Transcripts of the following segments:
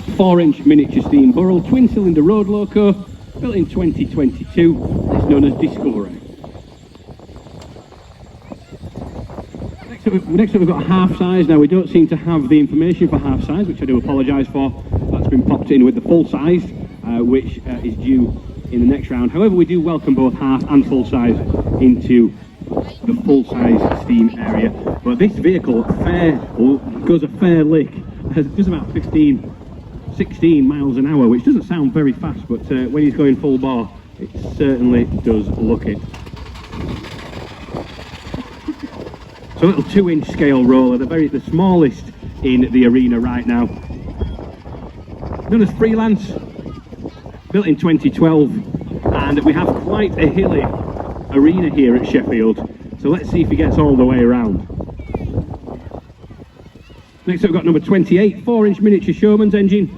4-inch miniature steam Burrell twin-cylinder road loco, built in 2022. It's known as Discovery. Next up we've got a half size. Now we don't seem to have the information for half size, which I do apologise for. That's been popped in with the full size, which is due in the next round. However, we do welcome both half and full size into the full size steam area. But this vehicle goes a fair lick, just about 16 miles an hour, which doesn't sound very fast, but when he's going full bore, it certainly does look it. So a little 2-inch scale roller, the smallest in the arena right now. Known as Freelance, built in 2012, and we have quite a hilly arena here at Sheffield. So let's see if he gets all the way around. Next up we've got number 28, 4-inch miniature Showman's engine,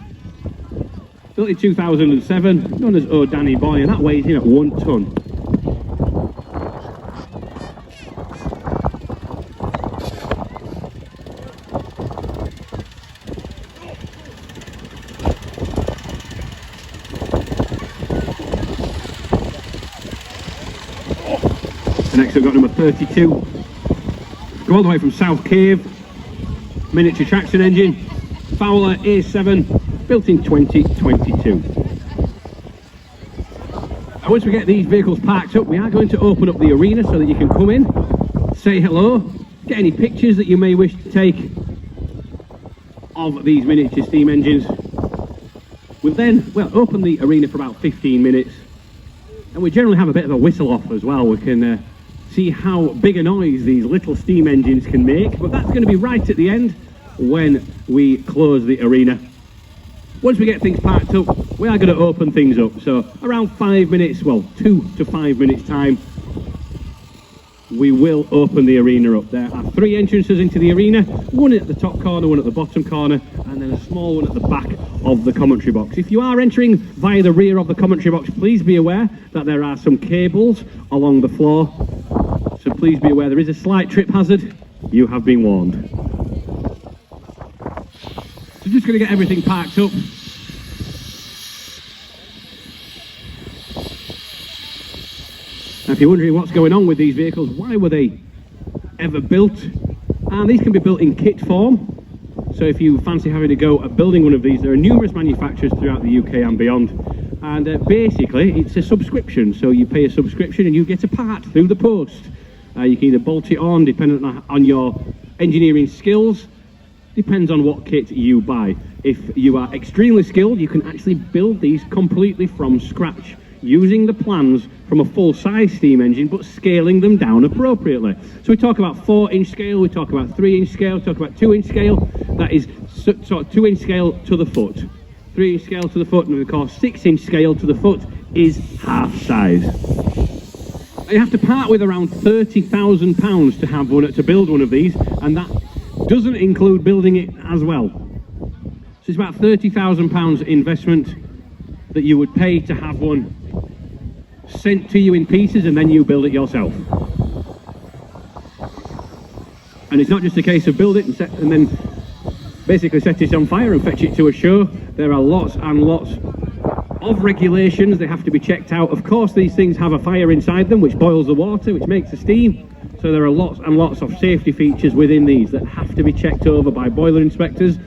built in 2007, known as Oh Danny Boy, and that weighs in at 1 tonne. Next we've got number 32, go all the way from South Cave, miniature traction engine, Fowler A7, built in 2022. And once we get these vehicles parked up, we are going to open up the arena so that you can come in, say hello, get any pictures that you may wish to take of these miniature steam engines. We'll then, open the arena for about 15 minutes, and we generally have a bit of a whistle off as well. We can see how big a noise these little steam engines can make, but that's going to be right at the end when we close the arena. Once we get things parked up, we are going to open things up. So around 5 minutes, 2 to 5 minutes time, we will open the arena up. There are 3 entrances into the arena, one at the top corner, one at the bottom corner, and then a small one at the back of the commentary box. If you are entering via the rear of the commentary box, please be aware that there are some cables along the floor. So please be aware there is a slight trip hazard. You have been warned. So just going to get everything parked up. Now if you're wondering what's going on with these vehicles, why were they ever built? And these can be built in kit form. So if you fancy having to go at building one of these, there are numerous manufacturers throughout the UK and beyond. And basically it's a subscription. So you pay a subscription and you get a part through the post. You can either bolt it on, depending on your engineering skills. Depends on what kit you buy. If you are extremely skilled, you can actually build these completely from scratch, using the plans from a full-size steam engine, but scaling them down appropriately. So we talk about 4-inch scale, we talk about 3-inch scale, we talk about 2-inch scale. That is sort of 2-inch scale to the foot, 3-inch scale to the foot, and of course 6-inch scale to the foot is half size. You have to part with around £30,000 to have one, to build one of these, and that doesn't include building it as well. So it's about £30,000 investment that you would pay to have one sent to you in pieces, and then you build it yourself. And it's not just a case of build it and then basically set it on fire and fetch it to a show. There are lots and lots of regulations. They have to be checked out. Of course, these things have a fire inside them, which boils the water, which makes the steam. So there are lots and lots of safety features within these that have to be checked over by boiler inspectors,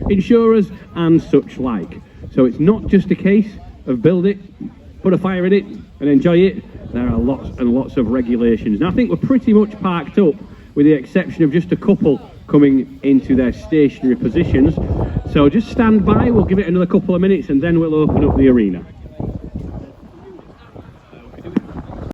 insurers, and such like. So it's not just a case of build it, put a fire in it, and enjoy it. There are lots and lots of regulations. Now I think we're pretty much parked up, with the exception of just a couple coming into their stationary positions. So just stand by, we'll give it another couple of minutes and then we'll open up the arena.